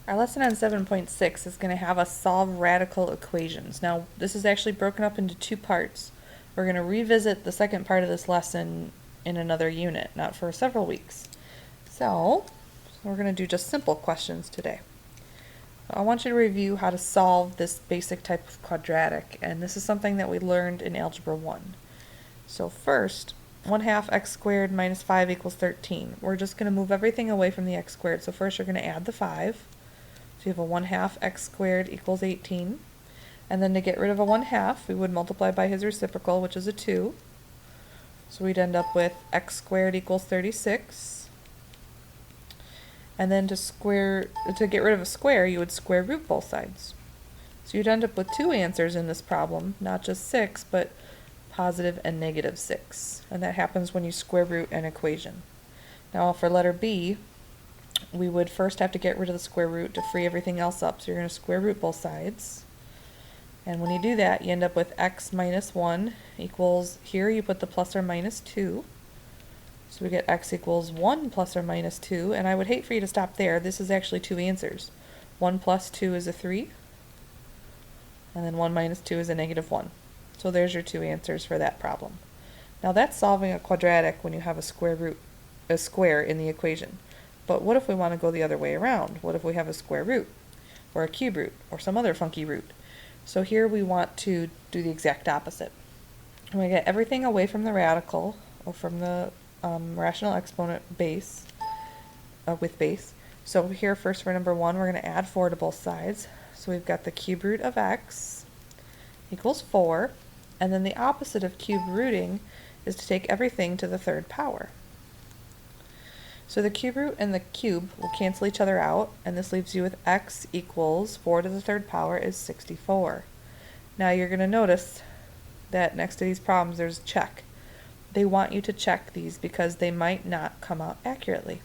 Our lesson on 7.6 is going to have us solve radical equations. Now, this is actually broken up into two parts. We're going to revisit the second part of this lesson in another unit, not for several weeks. So, we're going to do just simple questions today. I want you to review how to solve this basic type of quadratic, and this is something that we learned in Algebra 1. So first, 1/2 x squared minus 5 equals 13. We're just going to move everything away from the x squared. So first you're going to add the 5. So you have a 1/2 x squared equals 18. And then to get rid of a 1/2, we would multiply by his reciprocal, which is a 2. So we'd end up with x squared equals 36. And then to get rid of a square, you would square root both sides. So you'd end up with two answers in this problem, not just 6, but positive and negative 6. And that happens when you square root an equation. Now for letter B, we would first have to get rid of the square root to free everything else up. So you're going to square root both sides. And when you do that, you end up with x minus 1 equals, here you put the plus or minus 2. So we get x equals 1 plus or minus 2. And I would hate for you to stop there. This is actually two answers. 1 plus 2 is a 3. And then 1 minus 2 is a negative 1. So there's your two answers for that problem. Now that's solving a quadratic when you have a square in the equation. But what if we want to go the other way around? What if we have a square root, or a cube root, or some other funky root? So here we want to do the exact opposite. We get everything away from the radical, or from the rational exponent base, with base. So here first for number 1, we're going to add 4 to both sides. So we've got the cube root of x equals 4. And then the opposite of cube rooting is to take everything to the third power. So the cube root and the cube will cancel each other out, and this leaves you with x equals 4 to the third power is 64. Now you're going to notice that next to these problems there's a check. They want you to check these because they might not come out accurately.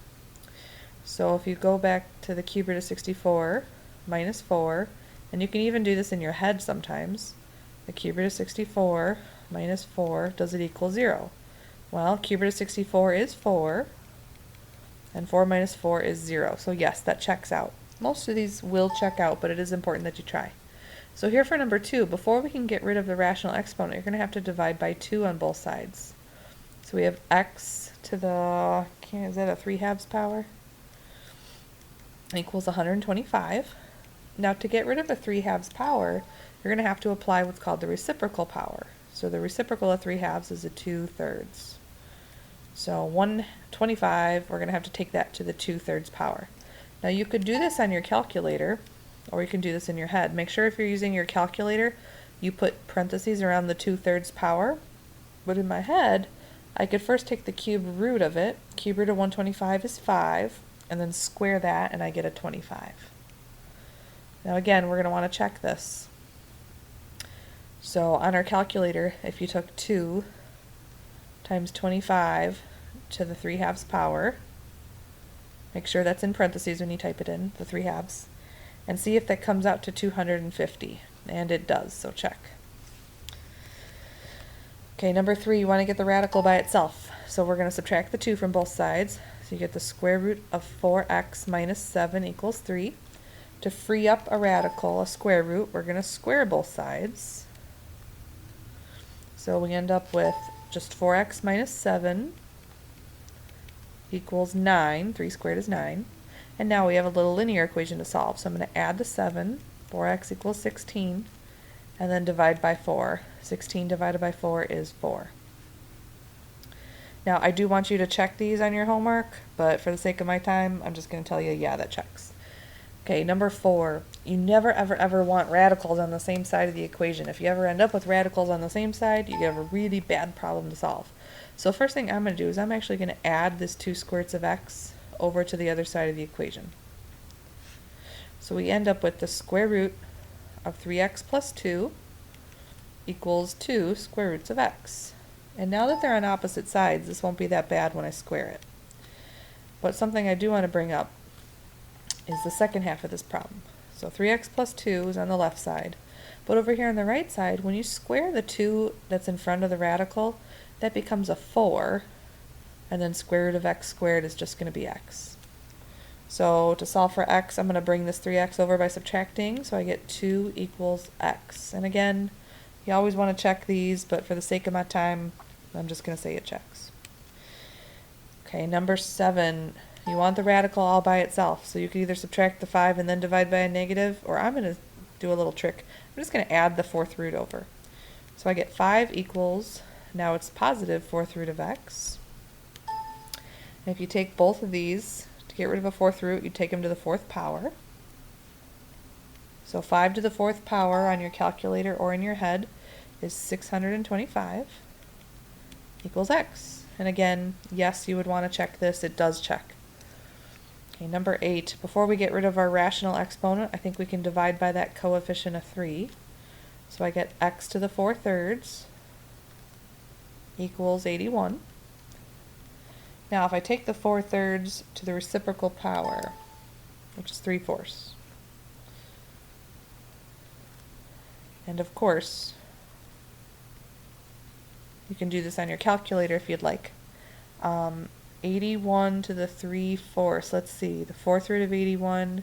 So if you go back to the cube root of 64 minus 4, and you can even do this in your head sometimes, the cube root of 64 minus 4, does it equal 0? Well, cube root of 64 is 4, and 4 minus 4 is 0. So yes, that checks out. Most of these will check out, but it is important that you try. So here for number 2, before we can get rid of the rational exponent, you're going to have to divide by 2 on both sides. So we have x to the, is that a 3/2 power? Equals 125. Now to get rid of a 3/2 power, you're going to have to apply what's called the reciprocal power. So the reciprocal of 3/2 is a 2/3. So 125, we're going to have to take that to the 2/3 power. Now you could do this on your calculator, or you can do this in your head. Make sure if you're using your calculator, you put parentheses around the 2/3 power. But in my head, I could first take the cube root of it. Cube root of 125 is 5, and then square that, and I get a 25. Now again, we're going to want to check this. So on our calculator, if you took 2 times 25 to the 3/2 power, make sure that's in parentheses when you type it in, the 3/2, and see if that comes out to 250, and it does, so check. Okay, number 3, you want to get the radical by itself, so we're going to subtract the 2 from both sides, so you get the square root of 4x minus 7 equals 3. To free up a radical, a square root, we're going to square both sides. So we end up with just 4x minus 7 equals 9. 3 squared is 9. And now we have a little linear equation to solve. So I'm going to add the 7. 4x equals 16. And then divide by 4. 16 divided by 4 is 4. Now I do want you to check these on your homework, but for the sake of my time, I'm just going to tell you, yeah, that checks. Okay, number 4, you never ever want radicals on the same side of the equation. If you ever end up with radicals on the same side, you have a really bad problem to solve. So first thing I'm going to do is I'm actually going to add this 2 squareds of x over to the other side of the equation. So we end up with the square root of 3x plus 2 equals 2 square roots of x. And now that they're on opposite sides, this won't be that bad when I square it. But something I do want to bring up is the second half of this problem. So 3x plus 2 is on the left side. But over here on the right side, when you square the 2 that's in front of the radical, that becomes a 4, and then square root of x squared is just going to be x. So to solve for x, I'm going to bring this 3x over by subtracting, so I get 2 equals x. And again, you always want to check these, but for the sake of my time, I'm just going to say it checks. Okay, number 7, you want the radical all by itself, so you can either subtract the 5 and then divide by a negative, or I'm going to do a little trick. I'm just going to add the 4th root over. So I get 5 equals, now it's positive 4th root of x. And if you take both of these, to get rid of a 4th root, you take them to the 4th power. So 5 to the 4th power on your calculator or in your head is 625 equals x. And again, yes, you would want to check this. It does check. Okay, number 8. Before we get rid of our rational exponent, I think we can divide by that coefficient of 3. So I get x to the 4/3 equals 81. Now if I take the 4/3 to the reciprocal power, which is 3/4, and of course you can do this on your calculator if you'd like. 81 to the 3/4, let's see, the 4th root of 81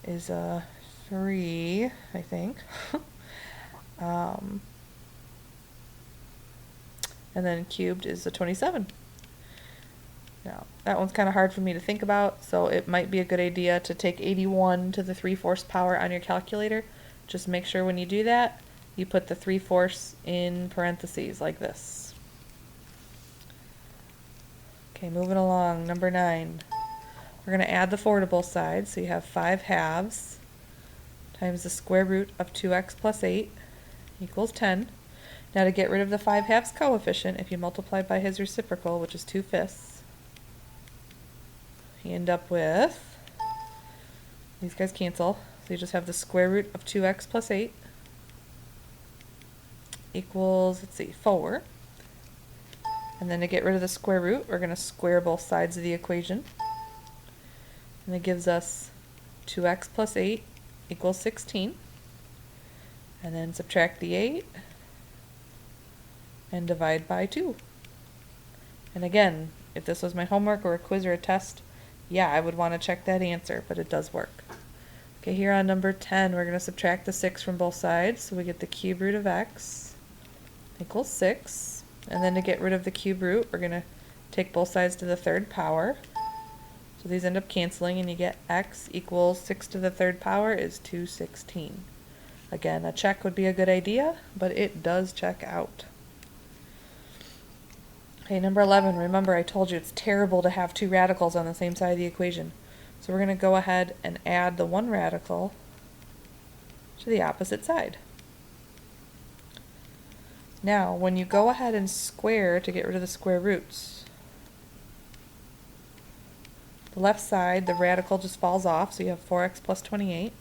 is 3, I think. And then cubed is a 27. Now, that one's kind of hard for me to think about, so it might be a good idea to take 81 to the 3/4 power on your calculator. Just make sure when you do that, you put the 3/4 in parentheses like this. Okay, moving along, number 9. We're going to add the 4 to both sides, so you have 5/2 times the square root of 2x plus 8 equals 10. Now to get rid of the 5/2 coefficient, if you multiply by his reciprocal, which is 2/5, you end up with, these guys cancel, so you just have the square root of 2x plus 8 equals, let's see, 4. And then to get rid of the square root, we're going to square both sides of the equation. And it gives us 2x plus 8 equals 16. And then subtract the 8 and divide by 2. And again, if this was my homework or a quiz or a test, yeah, I would want to check that answer, but it does work. Okay, here on number 10, we're going to subtract the 6 from both sides, so we get the cube root of x equals 6. And then to get rid of the cube root, we're going to take both sides to the 3rd power. So these end up canceling, and you get x equals 6 to the 3rd power is 216. Again, a check would be a good idea, but it does check out. Okay, number 11, remember I told you it's terrible to have two radicals on the same side of the equation. So we're going to go ahead and add the one radical to the opposite side. Now, when you go ahead and square to get rid of the square roots, the left side, the radical just falls off, so you have 4x plus 28.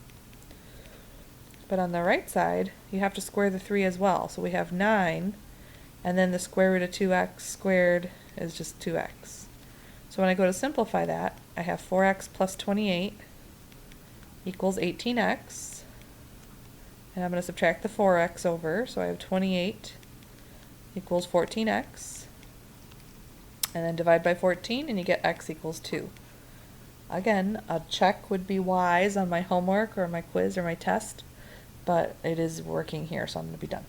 But on the right side, you have to square the 3 as well. So we have 9, and then the square root of 2x squared is just 2x. So when I go to simplify that, I have 4x plus 28 equals 18x. And I'm going to subtract the 4x over, so I have 28 equals 14x. And then divide by 14, and you get x equals 2. Again, a check would be wise on my homework or my quiz or my test, but it is working here, so I'm going to be done.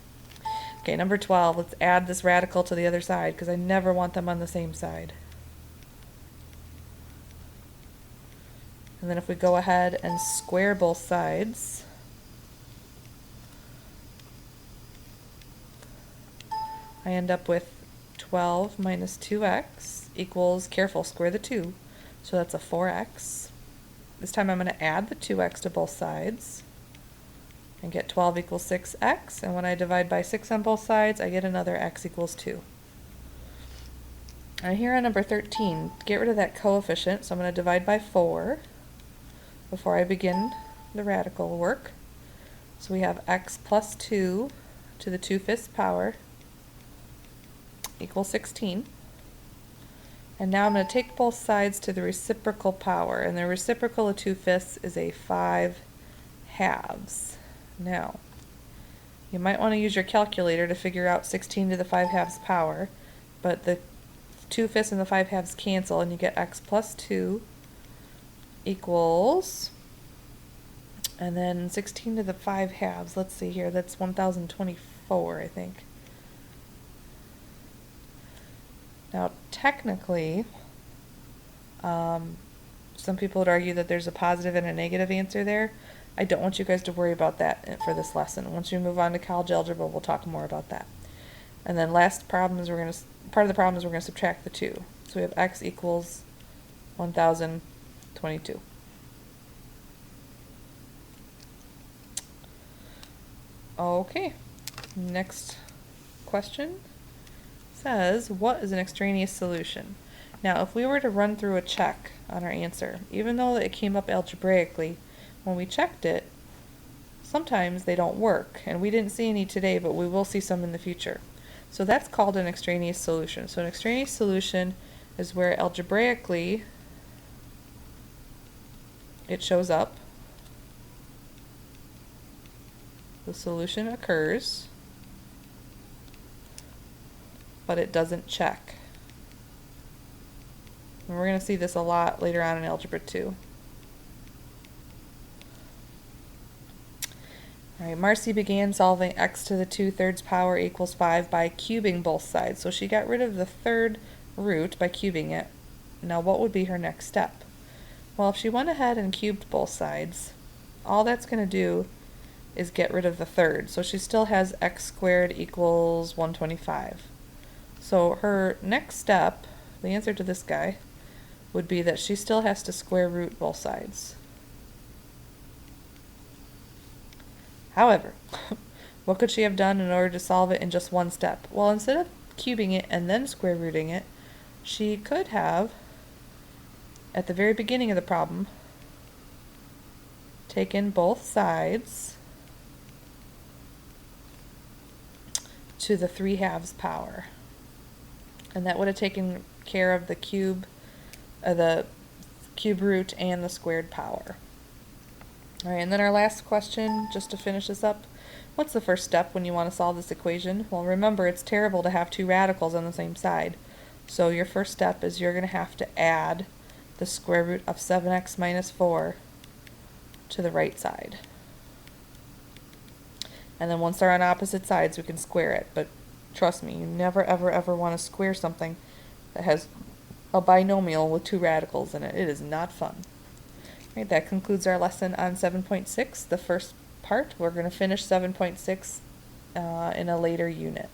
Okay, number 12, let's add this radical to the other side, because I never want them on the same side. And then if we go ahead and square both sides, I end up with 12 minus 2x equals, careful, square the 2, so that's a 4x. This time I'm going to add the 2x to both sides and get 12 equals 6x, and when I divide by 6 on both sides, I get another x equals 2. And here on number 13, get rid of that coefficient, so I'm going to divide by 4 before I begin the radical work. So we have x plus 2 to the 2/5 power equals 16. And now I'm going to take both sides to the reciprocal power, and the reciprocal of 2/5 is a 5/2. Now, you might want to use your calculator to figure out 16 to the 5/2 power, but the 2/5 and the 5/2 cancel, and you get x plus 2 equals, and then 16 to the 5 halves. Let's see here. That's 1024, I think. Now, technically, some people would argue that there's a positive and a negative answer there. I don't want you guys to worry about that for this lesson. Once we move on to college algebra, we'll talk more about that. And then last problem is part of the problem is we're going to subtract the 2. So we have x equals 1022. Okay, next question says, what is an extraneous solution? Now, if we were to run through a check on our answer, even though it came up algebraically, when we checked it, sometimes they don't work. And we didn't see any today, but we will see some in the future. So that's called an extraneous solution. So an extraneous solution is where algebraically it shows up, the solution occurs, but it doesn't check. And we're going to see this a lot later on in Algebra 2. Alright, Marcy began solving x to the 2/3 power equals 5 by cubing both sides. So she got rid of the third root by cubing it. Now what would be her next step? Well, if she went ahead and cubed both sides, all that's going to do is get rid of the third. So she still has x squared equals 125. So her next step, the answer to this guy, would be that she still has to square root both sides. However, what could she have done in order to solve it in just one step? Well, instead of cubing it and then square rooting it, she could have, at the very beginning of the problem, taken both sides to the 3/2 power. And that would have taken care of the cube root and the squared power. Alright, and then our last question, just to finish this up, what's the first step when you want to solve this equation? Well, remember, it's terrible to have two radicals on the same side. So your first step is you're going to have to add the square root of 7x minus 4 to the right side. And then once they're on opposite sides, we can square it. But trust me, you never, ever, ever want to square something that has a binomial with two radicals in it. It is not fun. Right, that concludes our lesson on 7.6, the first part. We're going to finish 7.6 in a later unit.